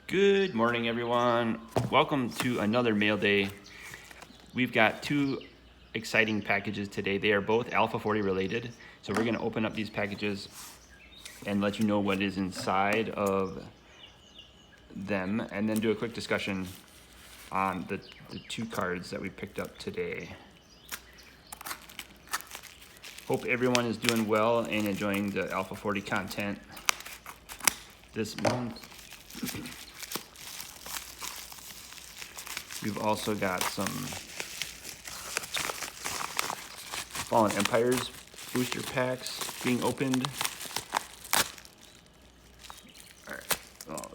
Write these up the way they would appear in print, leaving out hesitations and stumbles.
Good morning, everyone. Welcome to another mail day. We've got two exciting packages today. They are both Alpha 40 related. So we're gonna open up these packages and let you know what is inside of them, and then do a quick discussion on the two cards that we picked up today. Hope everyone is doing well and enjoying the Alpha 40 content this month. We've also got some Fallen Empires booster packs being opened. All right, well,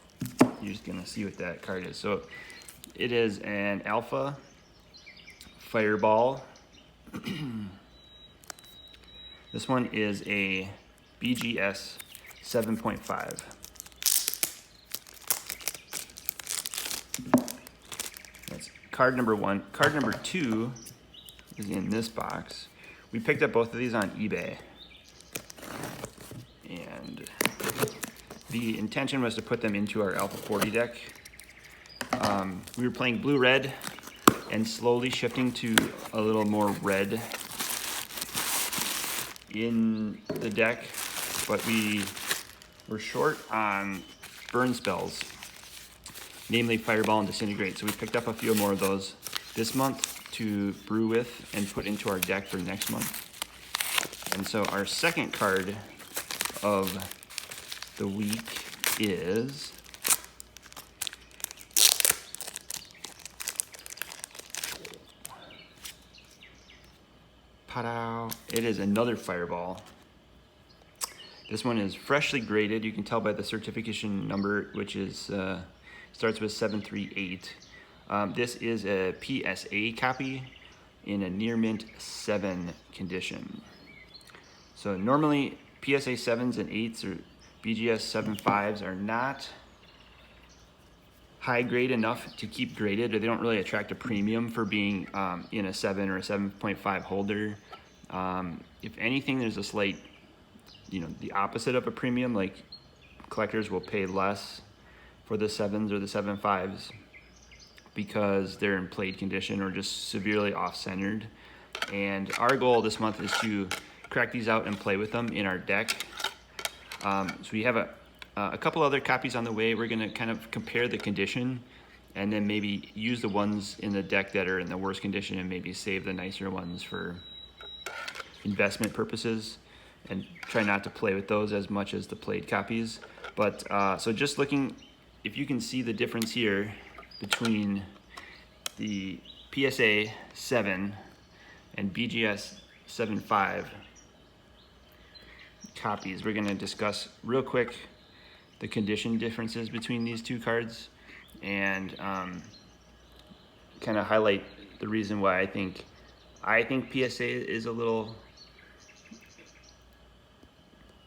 you're just gonna see what that card is. So it is an Alpha Fireball. This one is a BGS 7.5. That's card number one. Card number two is in this box. We picked up both of these on eBay. And the intention was to put them into our Alpha 40 deck. We were playing blue-red and slowly shifting to a little more red in the deck, but we were short on burn spells, namely Fireball and Disintegrate. So we picked up a few more of those this month to brew with and put into our deck for next month. And so our second card of the week is it is another Fireball. This one is freshly graded. You can tell by the certification number, which is starts with 738. This is a PSA copy in a near mint 7 condition. So normally PSA 7s and 8s or BGS 7.5s are not high grade enough to keep graded, or they don't really attract a premium for being in a 7 or a 7.5 holder. If anything, there's a slight, the opposite of a premium, like collectors will pay less for the 7s or the 7.5s because they're in played condition or just severely off-centered. And our goal this month is to crack these out and play with them in our deck. So we have a couple other copies on the way. We're gonna kind of compare the condition and then maybe use the ones in the deck that are in the worst condition and maybe save the nicer ones for investment purposes and try not to play with those as much as the played copies. But so just looking, if you can see the difference here between the PSA 7 and BGS 7.5 copies, we're gonna discuss real quick the condition differences between these two cards and kind of highlight the reason why I think PSA is a little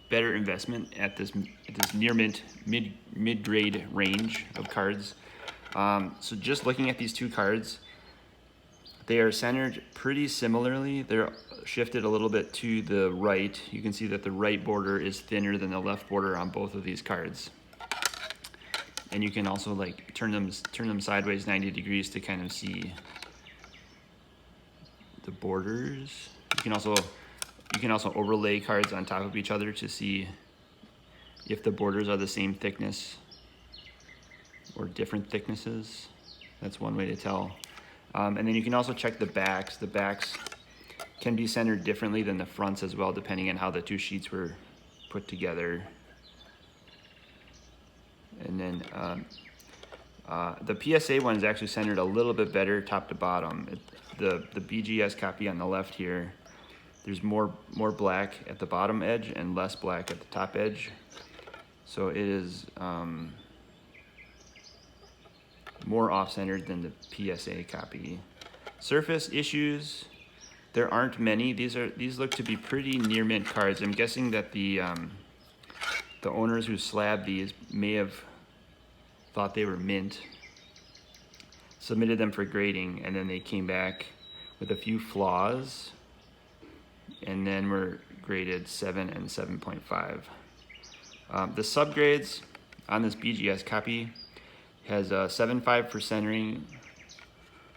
better investment at this near mint mid-grade range of cards. So just looking at these two cards, they are centered pretty similarly. They're shifted a little bit to the right. You can see that the right border is thinner than the left border on both of these cards. And you can also like turn them sideways 90 degrees to kind of see the borders. You can also overlay cards on top of each other to see if the borders are the same thickness or different thicknesses. That's one way to tell. And then you can also check the backs. The backs can be centered differently than the fronts as well, depending on how the two sheets were put together. And then the PSA one is actually centered a little bit better top to bottom. The BGS copy on the left here, there's more black at the bottom edge and less black at the top edge. So it is more off-centered than the PSA copy. Surface issues, there aren't many. These look to be pretty near mint cards. I'm guessing that the owners who slabbed these may have thought they were mint, submitted them for grading, and then they came back with a few flaws, and then were graded 7 and 7.5. The subgrades on this BGS copy Has a 7.5 for centering,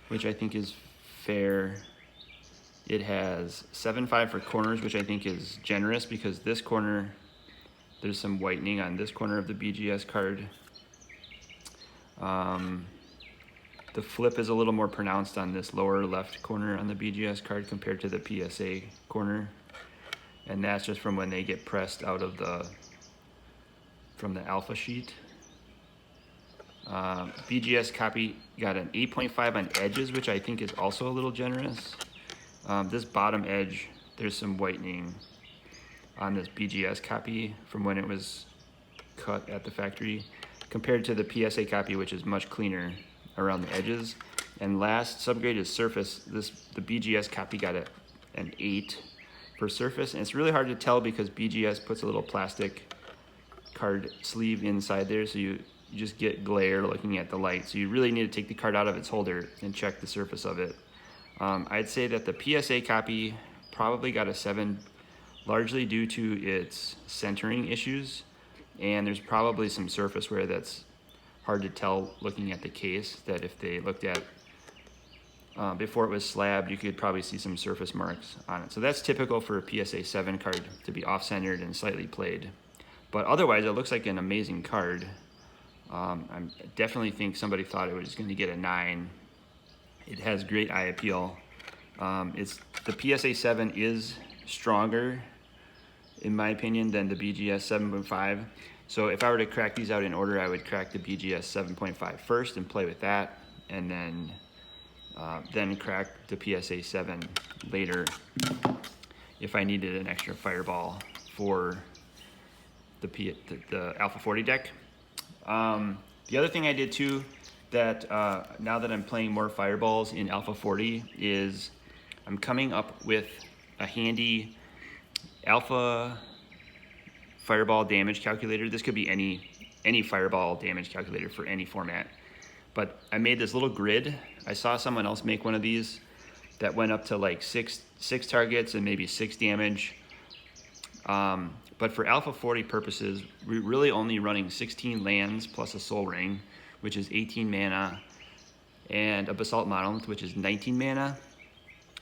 which I think is fair. It has 7.5 for corners, which I think is generous because this corner, there's some whitening on this corner of the BGS card. The flip is a little more pronounced on this lower left corner on the BGS card compared to the PSA corner. And that's just from when they get pressed out of from the alpha sheet. BGS copy got an 8.5 on edges, which I think is also a little generous. This bottom edge, there's some whitening on this BGS copy from when it was cut at the factory compared to the PSA copy, which is much cleaner around the edges. And last, subgrade is surface. The BGS copy got an 8 for surface, and it's really hard to tell because BGS puts a little plastic card sleeve inside there, so you just get glare looking at the light. So you really need to take the card out of its holder and check the surface of it. I'd say that the PSA copy probably got a 7, largely due to its centering issues, and there's probably some surface wear that's hard to tell looking at the case, that if they looked at before it was slabbed, you could probably see some surface marks on it. So that's typical for a PSA 7 card to be off-centered and slightly played. But otherwise, it looks like an amazing card. I definitely think somebody thought it was going to get a 9. It has great eye appeal. The PSA 7 is stronger, in my opinion, than the BGS 7.5. So if I were to crack these out in order, I would crack the BGS 7.5 first and play with that, and then crack the PSA 7 later if I needed an extra fireball for the Alpha 40 deck. The other thing I did too, that now that I'm playing more fireballs in Alpha 40, is I'm coming up with a handy Alpha fireball damage calculator. This could be any fireball damage calculator for any format. But I made this little grid. I saw someone else make one of these that went up to like six targets and maybe 6 damage. But for Alpha 40 purposes, we're really only running 16 lands plus a Soul Ring, which is 18 mana, and a Basalt Monolith, which is 19 mana.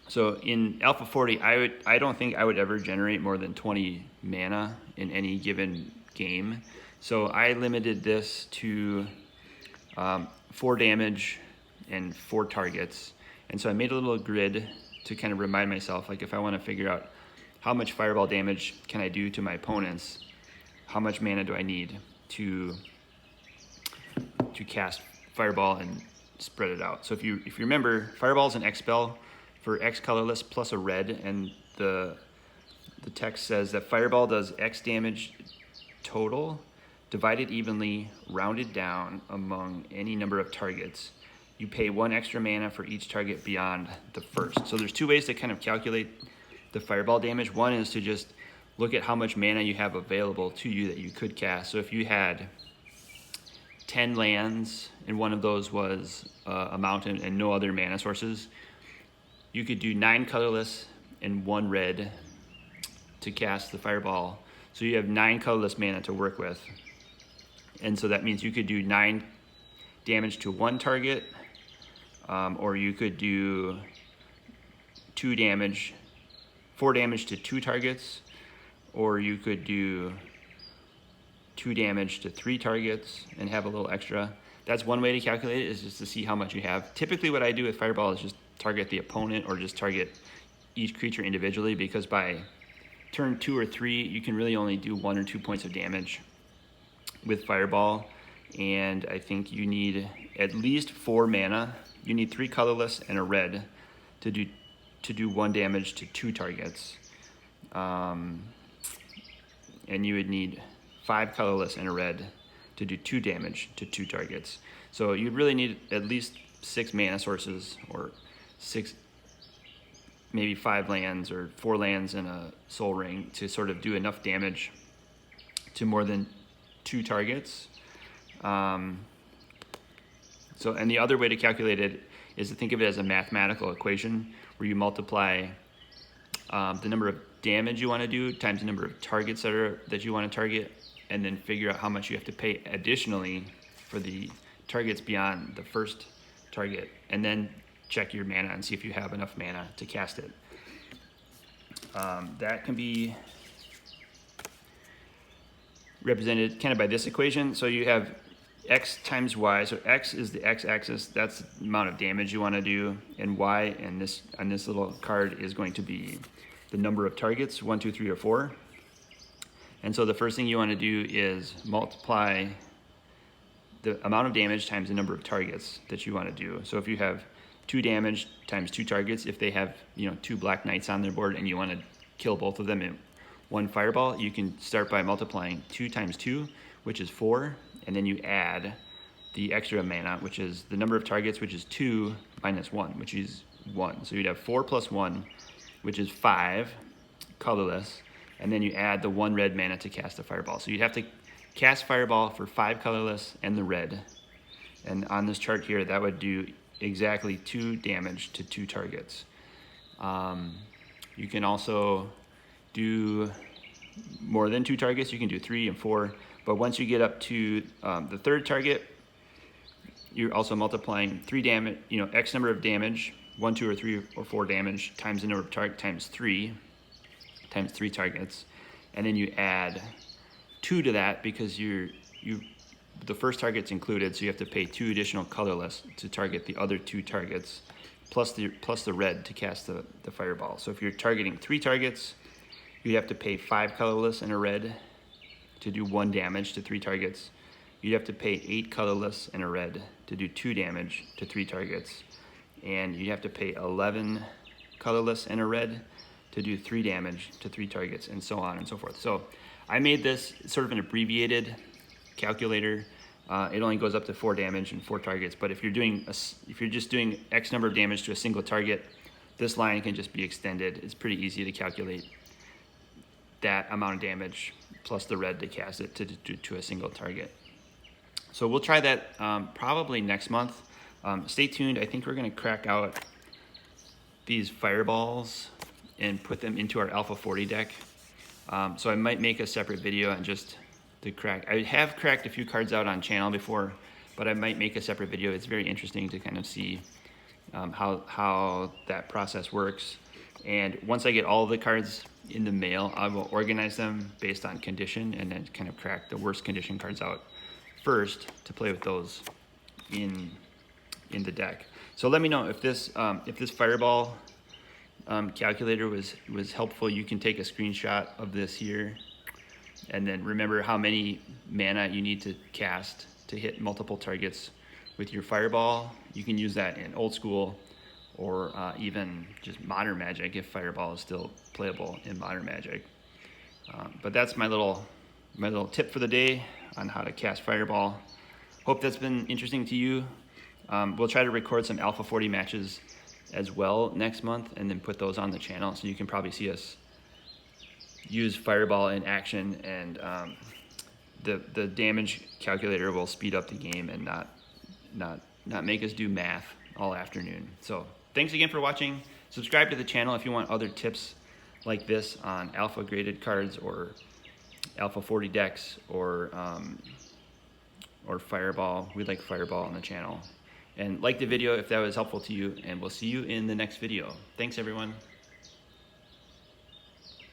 So in Alpha 40, I don't think I would ever generate more than 20 mana in any given game. So I limited this to 4 damage and 4 targets. And so I made a little grid to kind of remind myself, like if I want to figure out how much fireball damage can I do to my opponents, how much mana do I need to cast fireball and spread it out. So if you remember, fireball is an X spell for X colorless plus a red, and the text says that fireball does X damage total, divided evenly, rounded down among any number of targets. You pay 1 extra mana for each target beyond the first. So there's 2 ways to kind of calculate the fireball damage. One is to just look at how much mana you have available to you that you could cast. So if you had 10 lands and one of those was a mountain and no other mana sources, you could do 9 colorless and 1 red to cast the fireball. So you have 9 colorless mana to work with. And so that means you could do 9 damage to 1 target, or you could do 4 damage to 2 targets, or you could do 2 damage to 3 targets and have a little extra. That's one way to calculate it, is just to see how much you have. Typically what I do with fireball is just target the opponent or just target each creature individually, because by turn 2 or 3, you can really only do 1 or 2 points of damage with fireball. And I think you need at least 4 mana. You need 3 colorless and a red to do 1 damage to 2 targets. And you would need 5 colorless and a red to do 2 damage to 2 targets. So you'd really need at least 6 mana sources, or 6, maybe 5 lands or 4 lands and a Soul Ring to sort of do enough damage to more than 2 targets. And the other way to calculate it is to think of it as a mathematical equation where you multiply the number of damage you want to do times the number of targets that you want to target, and then figure out how much you have to pay additionally for the targets beyond the first target, and then check your mana and see if you have enough mana to cast it. That can be represented kind of by this equation. So you have x times y. So x is the x-axis. That's the amount of damage you want to do, and y and this on this little card is going to be the number of targets, 1, 2, 3, or 4. And so the first thing you want to do is multiply the amount of damage times the number of targets that you want to do. So if you have 2 damage times 2 targets, if they have 2 black knights on their board and you want to kill both of them in 1 fireball, you can start by multiplying 2 times 2, which is 4, and then you add the extra mana, which is the number of targets, which is 2 minus 1, which is 1. So you'd have 4 plus 1, which is 5, colorless, and then you add the 1 red mana to cast a fireball. So you'd have to cast fireball for 5 colorless and the red. And on this chart here, that would do exactly 2 damage to 2 targets. You can also do more than 2 targets. You can do 3 and 4. But once you get up to the 3rd target, you're also multiplying 3 damage, X number of damage, 1, 2, or 3, or 4 damage times the number of target times 3 targets, and then you add 2 to that because the first target's included, so you have to pay 2 additional colorless to target the other 2 targets, plus the red to cast the fireball. So if you're targeting 3 targets, you have to pay 5 colorless and a red to do 1 damage to 3 targets. You'd have to pay 8 colorless and a red to do 2 damage to 3 targets, and you have to pay 11 colorless and a red to do 3 damage to 3 targets, and so on and so forth. So I made this sort of an abbreviated calculator. It only goes up to 4 damage and 4 targets, but if you're just doing X number of damage to a single target, this line can just be extended. It's pretty easy to calculate that amount of damage plus the red to cast it to a single target. So we'll try that probably next month. Stay tuned. I think we're going to crack out these fireballs and put them into our Alpha 40 deck. So I might make a separate video on just the crack. I have cracked a few cards out on channel before, but I might make a separate video. It's very interesting to kind of see how that process works. And once I get all the cards in the mail, I will organize them based on condition and then kind of crack the worst condition cards out first to play with those in the deck. So let me know if this fireball calculator was helpful. You can take a screenshot of this here, and then remember how many mana you need to cast to hit multiple targets with your fireball. You can use that in old school or even just modern Magic if fireball is still playable in modern Magic. But that's my little tip for the day on how to cast fireball. Hope that's been interesting to you. We'll try to record some Alpha 40 matches as well next month and then put those on the channel, so you can probably see us use fireball in action, and the damage calculator will speed up the game and not make us do math all afternoon. So thanks again for watching. Subscribe to the channel if you want other tips like this on alpha graded cards or Alpha 40 decks or fireball. We like fireball on the channel. And like the video if that was helpful to you, and we'll see you in the next video. Thanks everyone.